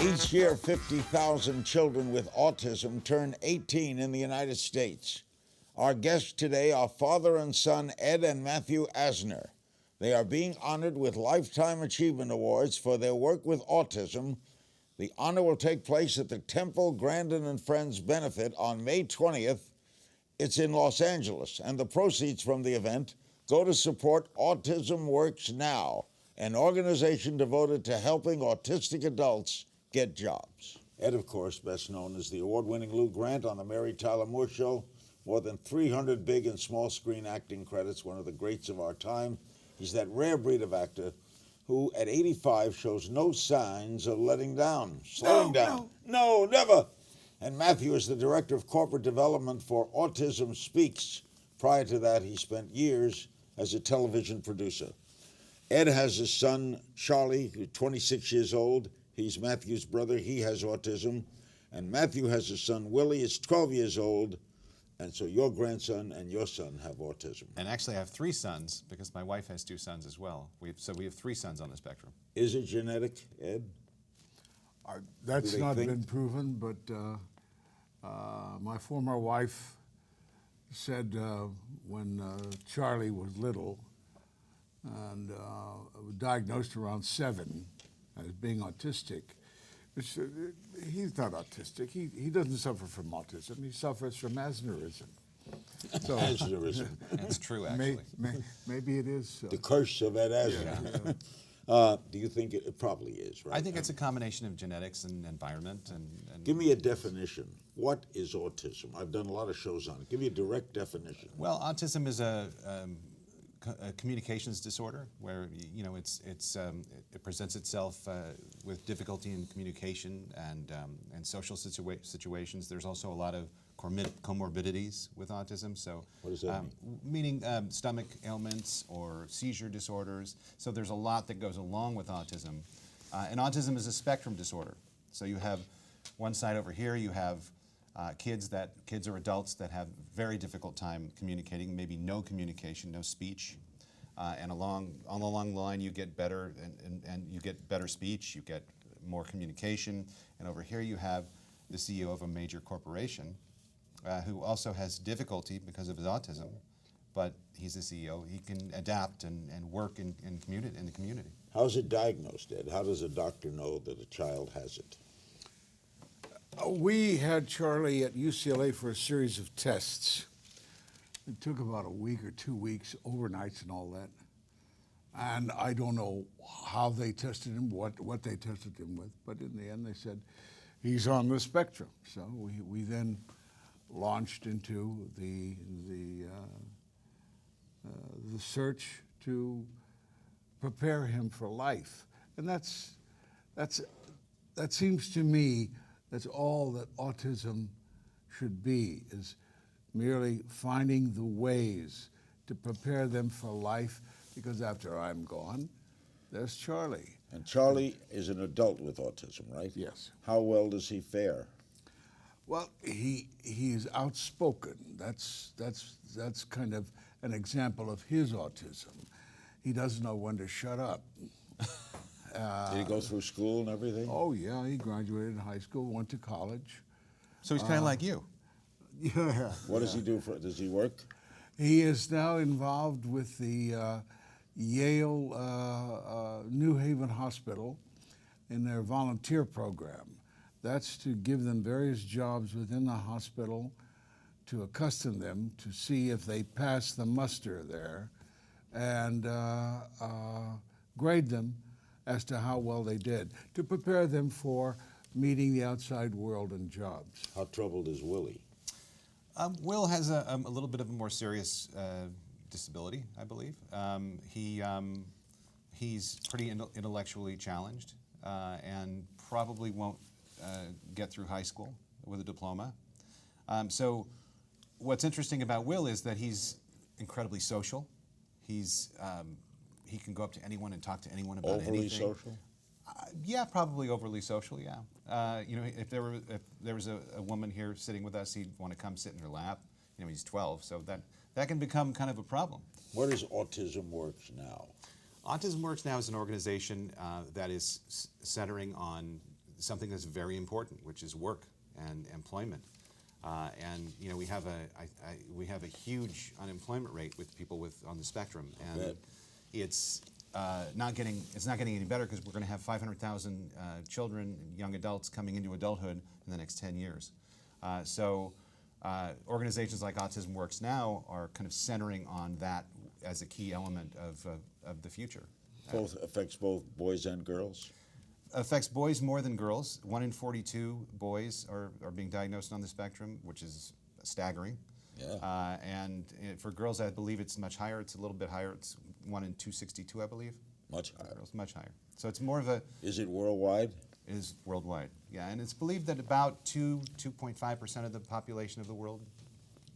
Each year, 50,000 children with autism turn 18 in the United States. Our guests today are father and son Ed and Matthew Asner. They are being honored with Lifetime Achievement Awards for their work with autism. The honor will take place at the Temple Grandin and Friends Benefit on May 20th. It's in Los Angeles, and the proceeds from the event go to support Autism Works Now, an organization devoted to helping autistic adults get jobs. Ed, of course, best known as the award-winning Lou Grant on The Mary Tyler Moore Show. More than 300 big and small screen acting credits, one of the greats of our time. He's that rare breed of actor who, at 85, shows no signs of letting down, slowing down. No, never. And Matthew is the director of corporate development for Autism Speaks. Prior to that, he spent years as a television producer. Ed has his son, Charlie, who's 26 years old. He's Matthew's brother. He has autism. And Matthew has his son, Willie, is 12 years old. And so your grandson and your son have autism. And actually I have 3 sons because my wife has 2 sons as well. So we have 3 sons on the spectrum. Is it genetic, Ed? That's not been proven, but my former wife said when Charlie was little and diagnosed around 7 as being autistic, he's not autistic. He doesn't suffer from autism. He suffers from Asnerism. So, Asnerism. That's true, actually. Maybe it is. The curse of Ed Asner. Yeah. Do you think it probably is, right? I think it's a combination of genetics and environment. And give me a definition. What is autism? I've done a lot of shows on it. Give me a direct definition. Well, autism is a communications disorder where it presents itself with difficulty in communication and social situations. There's also a lot of comorbidities with autism. So what does that mean? Meaning stomach ailments or seizure disorders. So there's a lot that goes along with autism. And autism is a spectrum disorder. So you have one side over here, you have kids or adults that have very difficult time communicating, maybe no communication, no speech, and along the line you get better and you get better speech, you get more communication, and over here you have the CEO of a major corporation who also has difficulty because of his autism, but he's the CEO. He can adapt and work in the community. How's it diagnosed, Ed? How does a doctor know that a child has it? We had Charlie at UCLA for a series of tests. It took about a week or 2 weeks, overnights and all that. And I don't know how they tested him, what they tested him with, but in the end they said he's on the spectrum. So we then launched into the search to prepare him for life. And that seems to me that's all that autism should be, is merely finding the ways to prepare them for life, because after I'm gone, there's Charlie. And Charlie is an adult with autism, right? Yes. How well does he fare? Well, he is outspoken. That's kind of an example of his autism. He doesn't know when to shut up. Did he go through school and everything? Oh, yeah, he graduated high school, went to college. So he's kind of like you. Yeah. What does he do does he work? He is now involved with the Yale New Haven Hospital in their volunteer program. That's to give them various jobs within the hospital to accustom them to see if they pass the muster there and grade them as to how well they did, to prepare them for meeting the outside world and jobs. How troubled is Willie? Will has a little bit of a more serious disability, I believe. He's pretty intellectually challenged and probably won't get through high school with a diploma. So what's interesting about Will is that he's incredibly social. He can go up to anyone and talk to anyone about anything. Overly social? Yeah, probably overly social, yeah. If there was a woman here sitting with us, he'd want to come sit in her lap. he's 12, so that can become kind of a problem. What is Autism Works now? Autism Works now is an organization that is centering on something that's very important, which is work and employment. And we have a huge unemployment rate with people on the spectrum, and it's not getting any better because we're going to have 500,000 children and young adults coming into adulthood in the next 10 years. So organizations like Autism Works now are kind of centering on that as a key element of the future. Affects both boys and girls? Affects boys more than girls. 1 in 42 boys are being diagnosed on the spectrum, which is staggering. Yeah. And for girls, I believe it's much higher. It's a little bit higher. It's 1 in 262, I believe. Much higher. Girls, much higher. So it's more of a... Is it worldwide? It is worldwide, yeah. And it's believed that about 2.5% of the population of the world.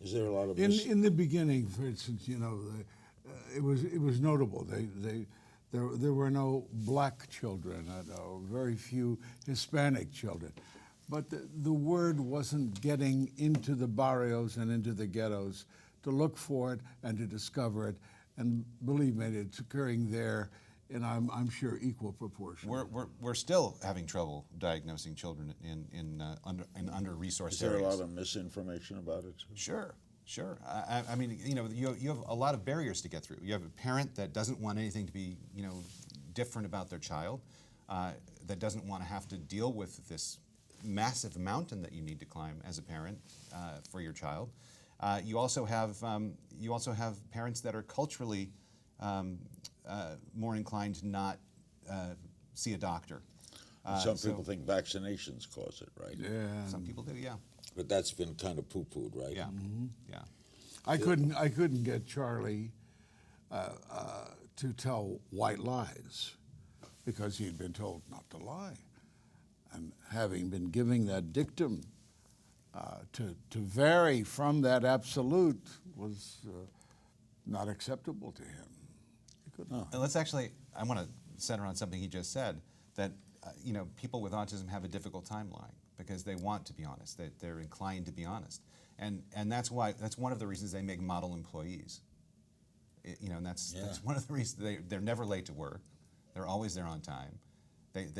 Is there a lot of... In the beginning, for instance, it was notable. There were no black children, very few Hispanic children. But the word wasn't getting into the barrios and into the ghettos to look for it and to discover it. And believe me, it's occurring there in, I'm sure, equal proportion. We're still having trouble diagnosing children in under-resourced Is there areas. a lot of misinformation about it? Sure. I mean, you have a lot of barriers to get through. You have a parent that doesn't want anything to be, different about their child, that doesn't want to have to deal with this massive mountain that you need to climb as a parent for your child. You also have parents that are culturally more inclined to not see a doctor. Some people think vaccinations cause it, right? Yeah. Some people do, yeah. But that's been kind of poo-pooed, right? Yeah, yeah. I couldn't get Charlie to tell white lies because he'd been told not to lie. And having been giving that dictum, to vary from that absolute was not acceptable to him. He couldn't. And let's actually, I want to center on something he just said, that people with autism have a difficult time lying because they want to be honest. They're inclined to be honest. And that's one of the reasons they make model employees. And that's one of the reasons they're never late to work. They're always there on time. It's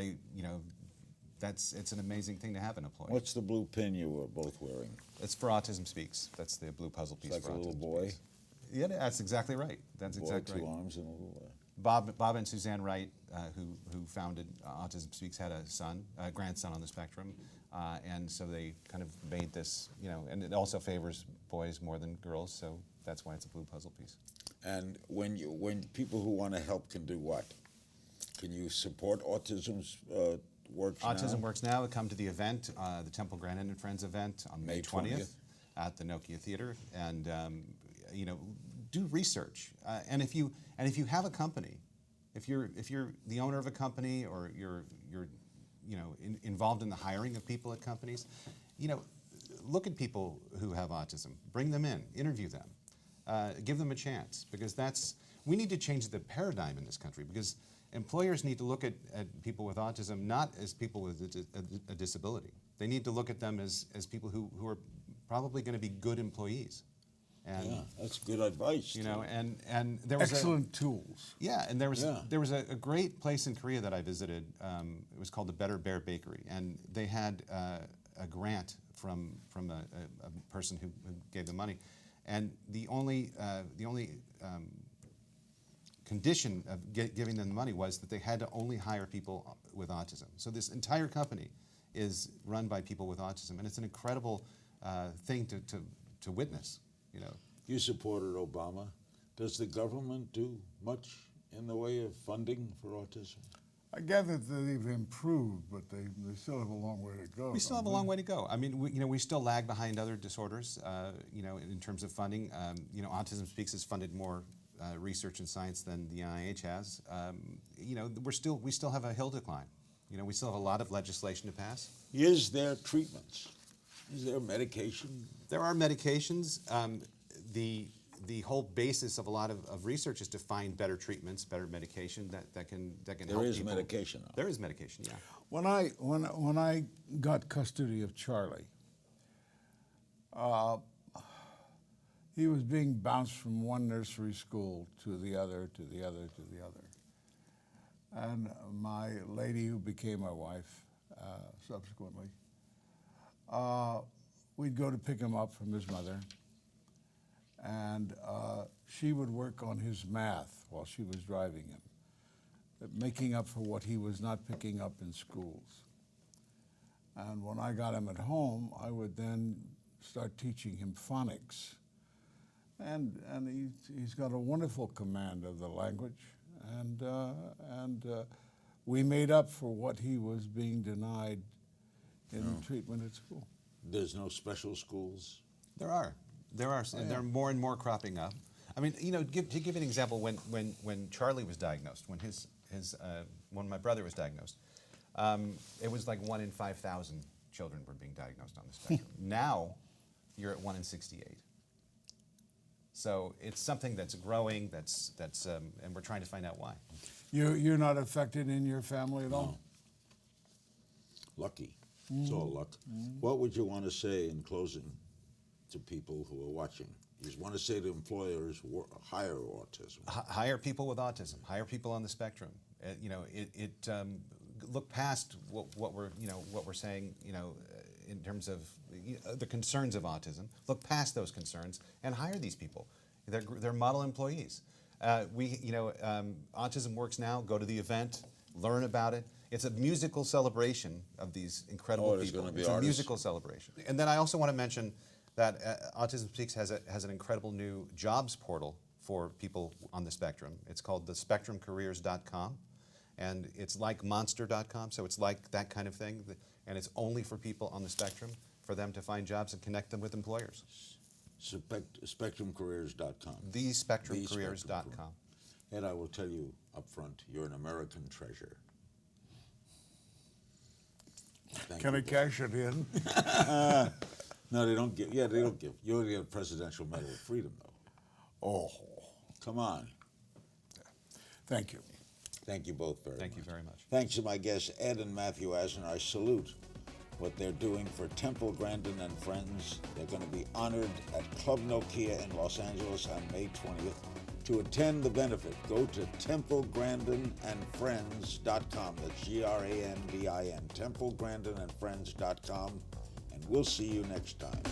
an amazing thing to have an employee. What's the blue pin you were both wearing? It's for Autism Speaks. That's the blue puzzle piece It's like for a little Autism boy? Speaks. Yeah, that's exactly right. That's Boy, exactly two right. arms and a little boy. Bob and Suzanne Wright, who founded Autism Speaks, had a grandson on the spectrum, and so they kind of made this, and it also favors boys more than girls, so that's why it's a blue puzzle piece. And when people who want to help can do what? Can you support Autism's Works now? Autism Works Now. Come to the event, the Temple Grandin and Friends event on May 20th at the Nokia Theater, and do research. And if you have a company, if you're the owner of a company or you're involved in the hiring of people at companies, look at people who have autism, bring them in, interview them, give them a chance, because we need to change the paradigm in this country, because employers need to look at people with autism not as people with a disability. They need to look at them as people who are probably going to be good employees. And, yeah, that's good advice. And there was excellent tools. Yeah, and there was a great place in Korea that I visited. It was called the Better Bear Bakery, and they had a grant from a person who gave them money, and the only condition of giving them the money was that they had to only hire people with autism. So this entire company is run by people with autism, and it's an incredible thing to witness. You supported Obama. Does the government do much in the way of funding for autism? I gather that they've improved, but they still have a long way to go. We still have a long way to go. I mean, we still lag behind other disorders, in terms of funding. Autism Speaks has funded more research and science than the NIH has. We still have a hill to climb. We still have a lot of legislation to pass. Is there treatments? Is there medication? There are medications. The whole basis of a lot of research is to find better treatments, better medication that can help people. There is medication now. There is medication, yeah. When I got custody of Charlie, He was being bounced from one nursery school to the other, to the other, to the other. And my lady, who became my wife subsequently, we'd go to pick him up from his mother, and she would work on his math while she was driving him, making up for what he was not picking up in schools. And when I got him at home, I would then start teaching him phonics. And he's got a wonderful command of the language, and we made up for what he was being denied in treatment at school. There's no special schools? There are. There are more and more cropping up. I mean, you know, to give you an example, when Charlie was diagnosed, when my brother was diagnosed, it was like 1 in 5,000 children were being diagnosed on the spectrum. Now, you're at 1 in 68. So it's something that's growing. And we're trying to find out why. You're not affected in your family at all? Lucky. It's all luck. What would you want to say in closing to people who are watching? You just want to say to employers, hire autism. Hire people with autism. Hire people on the spectrum. You know, look past what we're saying. You know, in terms of the concerns of autism. Look past those concerns and hire these people. They're model employees. Autism Works now. Go to the event, learn about it. It's a musical celebration of these incredible people. It's a musical celebration. And then I also want to mention that Autism Speaks has an incredible new jobs portal for people on the spectrum. It's called the spectrumcareers.com, and it's like monster.com, so it's like that kind of thing, and it's only for people on the spectrum, for them to find jobs and connect them with employers. Spectrumcareers.com. Thespectrumcareers.com. Ed, I will tell you up front, you're an American treasure. Can I cash it in? No, they don't give. Yeah, they don't give. You only get a Presidential Medal of Freedom, though. Oh. Come on. Thank you. Thank you both very much. Thank you very much. Thanks to my guests, Ed and Matthew Asner. I salute what they're doing for Temple Grandin and Friends. They're going to be honored at Club Nokia in Los Angeles on May 20th. To attend the benefit, go to templegrandinandfriends.com. That's GRANDIN, templegrandinandfriends.com. And we'll see you next time.